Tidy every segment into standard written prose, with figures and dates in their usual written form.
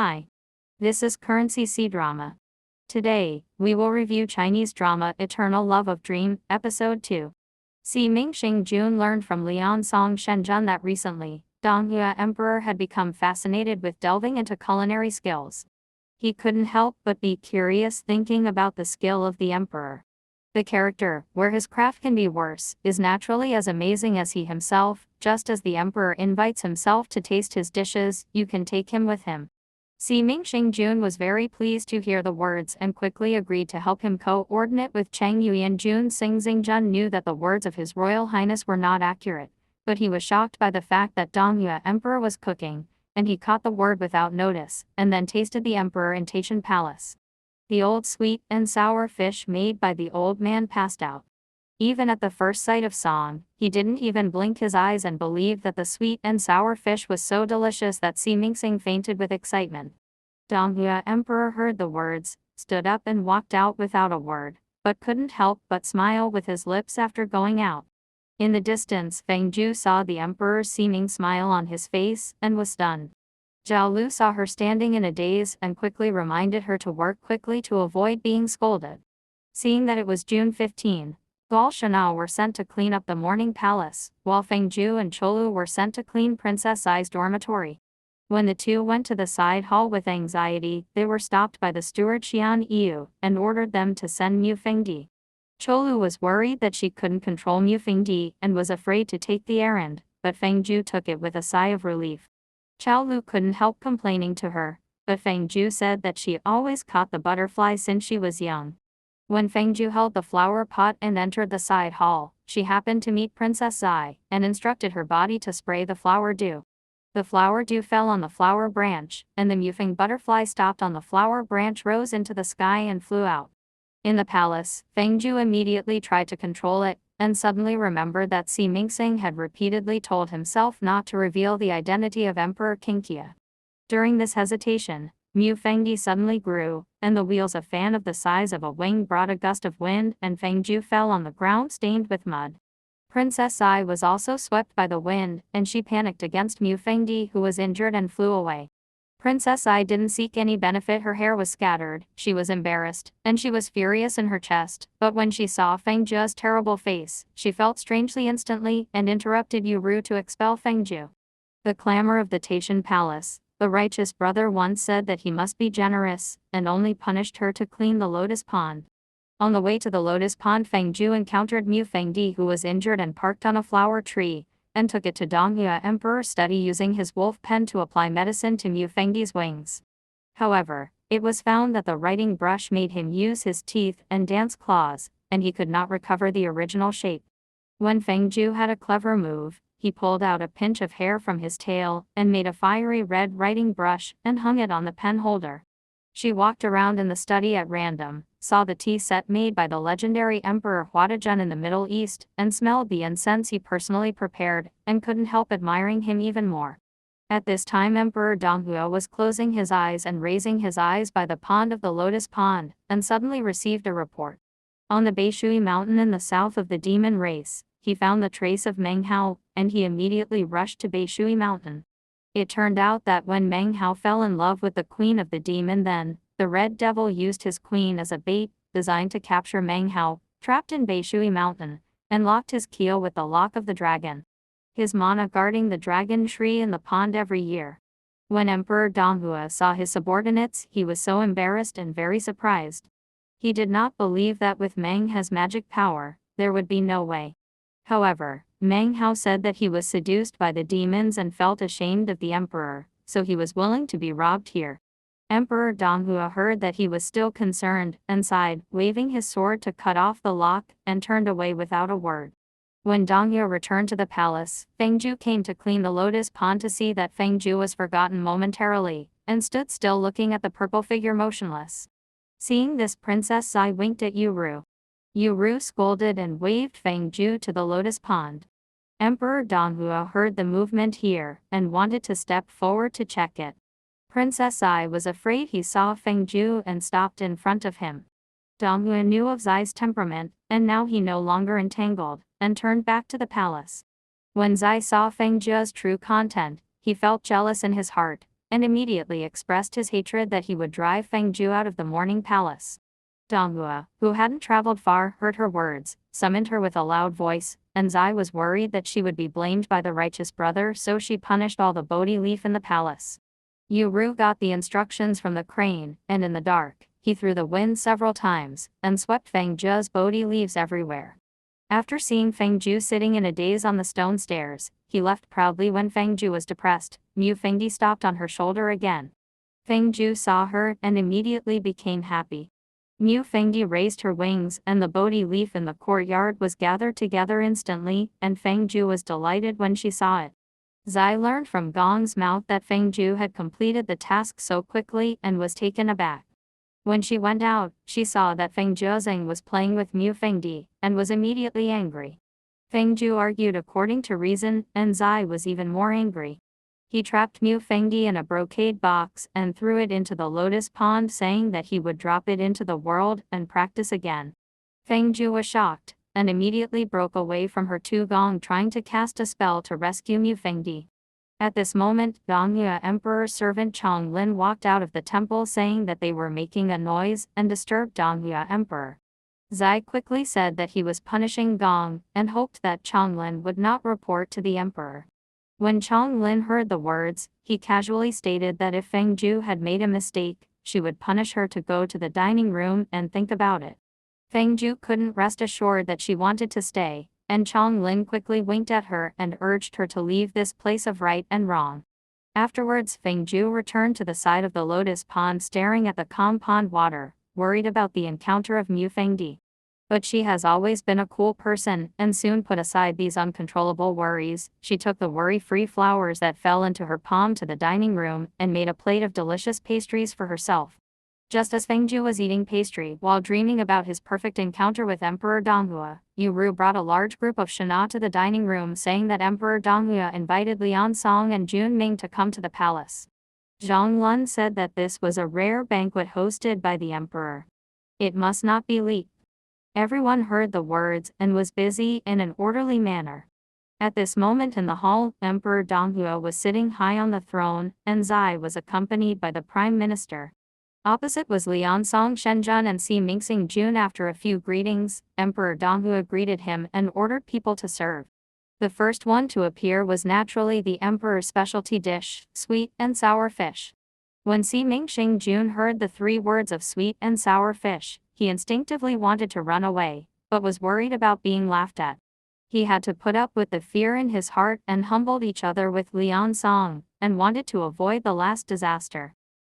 Hi. This is Currency C-Drama. Today, we will review Chinese drama Eternal Love of Dream, Episode 2. Ming Xing Jun learned from Liang Song Shenzhen that recently, Dong Hua Emperor had become fascinated with delving into culinary skills. He couldn't help but be curious thinking about the skill of the emperor. The character, where his craft can be worse, is naturally as amazing as he himself. Just as the emperor invites himself to taste his dishes, you can take him with him. Ming Xing Jun was very pleased to hear the words and quickly agreed to help him coordinate with Cheng Yuan. Jun Xing knew that the words of His Royal Highness were not accurate, but he was shocked by the fact that Dong Hua Emperor was cooking, and he caught the word without notice, and then tasted the emperor in Taishan Palace. The old sweet and sour fish made by the old man passed out. Even at the first sight of Song, he didn't even blink his eyes and believed that the sweet and sour fish was so delicious that Ming Xing fainted with excitement. Dong Hua Emperor heard the words, stood up and walked out without a word, but couldn't help but smile with his lips after going out. In the distance, Feng Jiu saw the emperor's seeming smile on his face and was stunned. Zhao Lu saw her standing in a daze and quickly reminded her to work quickly to avoid being scolded. Seeing that it was June 15, Gao Shanao were sent to clean up the morning palace, while Feng Jiu and Cholu were sent to clean Princess Ai's dormitory. When the two went to the side hall with anxiety, they were stopped by the steward Qiu and ordered them to send Mu Fengdi. Cholu was worried that she couldn't control Mu Fengdi and was afraid to take the errand, but Feng Jiu took it with a sigh of relief. Chao Lu couldn't help complaining to her, but Feng Jiu said that she always caught the butterfly since she was young. When Feng Jiu held the flower pot and entered the side hall, she happened to meet Princess Ai and instructed her body to spray the flower dew. The flower dew fell on the flower branch, and the Mufeng butterfly stopped on the flower branch, rose into the sky and flew out. In the palace, Feng Jiu immediately tried to control it, and suddenly remembered that Ming Xing had repeatedly told himself not to reveal the identity of Emperor Qing Qiu. During this hesitation, Mu Fengdi suddenly grew, and the wheels of fan of the size of a wing brought a gust of wind, and Feng Jiu fell on the ground stained with mud. Princess Ai was also swept by the wind, and she panicked against Mu Fengdi, who was injured, and flew away. Princess Ai didn't seek any benefit. Her hair was scattered, she was embarrassed, and she was furious in her chest, but when she saw Feng Jiu's terrible face, she felt strangely instantly and interrupted Yu Ru to expel Feng Jiu. The clamor of the Taishan Palace. The righteous brother once said that he must be generous, and only punished her to clean the lotus pond. On the way to the lotus pond, Feng Jiu encountered Mu Fengdi, who was injured and parked on a flower tree, and took it to Dong Hua Emperor's study using his wolf pen to apply medicine to Mu Fengdi's wings. However, it was found that the writing brush made him use his teeth and dance claws, and he could not recover the original shape. When Feng Jiu had a clever move, he pulled out a pinch of hair from his tail and made a fiery red writing brush and hung it on the pen holder. She walked around in the study at random, saw the tea set made by the legendary Emperor Huadezhen in the Middle East, and smelled the incense he personally prepared, and couldn't help admiring him even more. At this time, Emperor Dong Hua was closing his eyes and raising his eyes by the pond of the lotus pond, and suddenly received a report. On the Beishui mountain in the south of the demon race, he found the trace of Meng Hao, and he immediately rushed to Beishui mountain. It turned out that when Meng Hao fell in love with the queen of the demon, then the red devil used his queen as a bait, designed to capture Meng Hao, trapped in Beishui mountain, and locked his keel with the lock of the dragon. His mana guarding the dragon tree in the pond every year. When Emperor Dong Hua saw his subordinates, he was so embarrassed and very surprised. He did not believe that with Meng Hao's magic power, there would be no way. However, Meng Hao said that he was seduced by the demons and felt ashamed of the emperor, so he was willing to be robbed here. Emperor Dong Hua heard that he was still concerned, and sighed, waving his sword to cut off the lock, and turned away without a word. When Dong Hua returned to the palace, Feng Jiu came to clean the lotus pond to see that Feng Jiu was forgotten momentarily, and stood still looking at the purple figure motionless. Seeing this, Princess Ai winked at Yu Ru. Yu Ru scolded and waved Feng Jiu to the lotus pond. Emperor Dong Hua heard the movement here, and wanted to step forward to check it. Princess Ai was afraid he saw Feng Jiu and stopped in front of him. Dong Hua knew of Zai's temperament, and now he no longer entangled, and turned back to the palace. When Zai saw Feng Jiu's true content, he felt jealous in his heart, and immediately expressed his hatred that he would drive Feng Jiu out of the Morning Palace. Dong Hua, who hadn't traveled far, heard her words, summoned her with a loud voice, and Zai was worried that she would be blamed by the righteous brother, so she punished all the Bodhi leaf in the palace. Yu Ru got the instructions from the crane, and in the dark, he threw the wind several times, and swept Feng Jiu's Bodhi leaves everywhere. After seeing Feng Jiu sitting in a daze on the stone stairs, he left proudly. When Feng Jiu was depressed, Mu Fengdi stopped on her shoulder again. Feng Jiu saw her and immediately became happy. Mu Fengdi raised her wings, and the Bodhi leaf in the courtyard was gathered together instantly, and Feng Jiu was delighted when she saw it. Zai learned from Gong's mouth that Feng Jiu had completed the task so quickly and was taken aback. When she went out, she saw that Feng Jiuzeng was playing with Mu Fengdi, and was immediately angry. Feng Jiu argued according to reason, and Zai was even more angry. He trapped Mu Fengdi in a brocade box and threw it into the lotus pond, saying that he would drop it into the world and practice again. Feng Jiu was shocked, and immediately broke away from her to Gong, trying to cast a spell to rescue Mu Fengdi. At this moment, Dong Hua Emperor's servant Chong Lin walked out of the temple, saying that they were making a noise and disturbed Dong Hua Emperor. Zai quickly said that he was punishing Gong, and hoped that Chong Lin would not report to the emperor. When Chong Lin heard the words, he casually stated that if Feng Jiu had made a mistake, she would punish her to go to the dining room and think about it. Feng Jiu couldn't rest assured that she wanted to stay, and Chong Lin quickly winked at her and urged her to leave this place of right and wrong. Afterwards, Feng Jiu returned to the side of the lotus pond, staring at the calm pond water, worried about the encounter of Mu Fengdi. But she has always been a cool person, and soon put aside these uncontrollable worries. She took the worry-free flowers that fell into her palm to the dining room, and made a plate of delicious pastries for herself. Just as Feng Jiu was eating pastry while dreaming about his perfect encounter with Emperor Dong Hua, Yu Ru brought a large group of Shana to the dining room, saying that Emperor Dong Hua invited Liang Song and Jun Ming to come to the palace. Zhang Lun said that this was a rare banquet hosted by the emperor. It must not be leaked. Everyone heard the words and was busy in an orderly manner. At this moment in the hall, Emperor Dong Hua was sitting high on the throne, and Zai was accompanied by the Prime Minister. Opposite was Liang Song Shenzhen and Si Mingxing Jun. After a few greetings, Emperor Dong Hua greeted him and ordered people to serve. The first one to appear was naturally the emperor's specialty dish, sweet and sour fish. When Si Mingxing Jun heard the 3 words of sweet and sour fish, he instinctively wanted to run away, but was worried about being laughed at. He had to put up with the fear in his heart and humbled each other with Liang Song, and wanted to avoid the last disaster.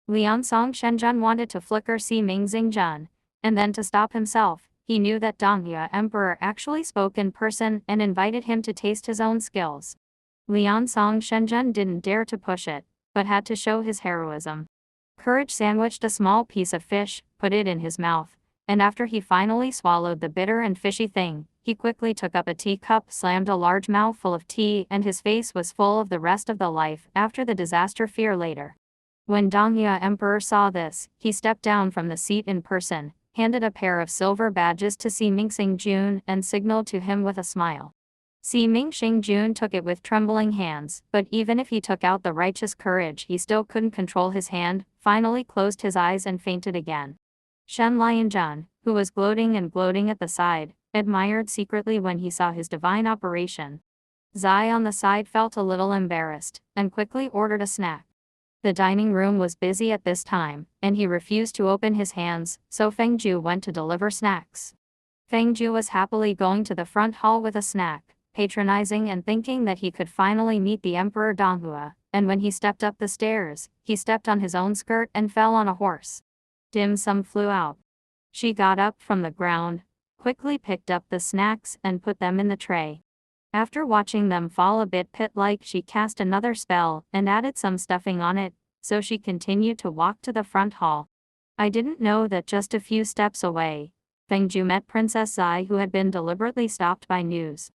Liang Song Shenzhen wanted to flicker Si Mingxing Jun, and then to stop himself. He knew that Dong Hua Emperor actually spoke in person and invited him to taste his own skills. Liang Song Shenzhen didn't dare to push it, but had to show his heroism. Courage sandwiched a small piece of fish, put it in his mouth, and after he finally swallowed the bitter and fishy thing, he quickly took up a teacup, slammed a large mouthful of tea, and his face was full of the rest of the life after the disaster fear later. When Dong Hua Emperor saw this, he stepped down from the seat in person, handed a pair of silver badges to Si Mingxing Jun, and signaled to him with a smile. Si Mingxing Jun took it with trembling hands, but even if he took out the righteous courage, he still couldn't control his hand, finally closed his eyes and fainted again. Shen Lianzhen, who was gloating at the side, admired secretly when he saw his divine operation. Zai on the side felt a little embarrassed, and quickly ordered a snack. The dining room was busy at this time, and he refused to open his hands, so Feng Jiu went to deliver snacks. Feng Jiu was happily going to the front hall with a snack, patronizing and thinking that he could finally meet the Emperor Dong Hua, and when he stepped up the stairs, he stepped on his own skirt and fell on a horse. Dim sum flew out. She got up from the ground, quickly picked up the snacks and put them in the tray. After watching them fall a bit pit-like, she cast another spell and added some stuffing on it, so she continued to walk to the front hall. I didn't know that just a few steps away, Feng Jiu met Princess Zai, who had been deliberately stopped by news.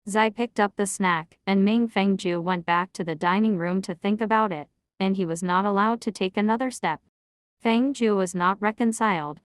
Zai picked up the snack, and Ming Feng Jiu went back to the dining room to think about it, and he was not allowed to take another step. Feng Jiu was not reconciled.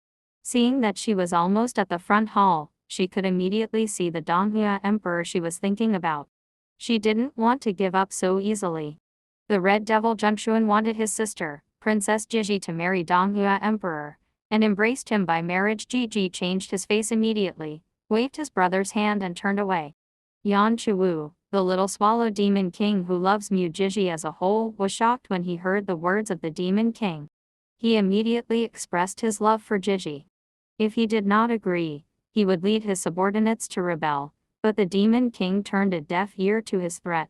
Seeing that she was almost at the front hall, she could immediately see the Dong Hua Emperor she was thinking about. She didn't want to give up so easily. The Red Devil Zhenshuan wanted his sister, Princess Jiji, to marry Dong Hua Emperor, and embraced him by marriage. Jiji changed his face immediately, waved his brother's hand and turned away. Yan Chuwu, the little swallow demon king who loves Mu Jiji as a whole, was shocked when he heard the words of the demon king. He immediately expressed his love for Jiji. If he did not agree, he would lead his subordinates to rebel, but the demon king turned a deaf ear to his threat.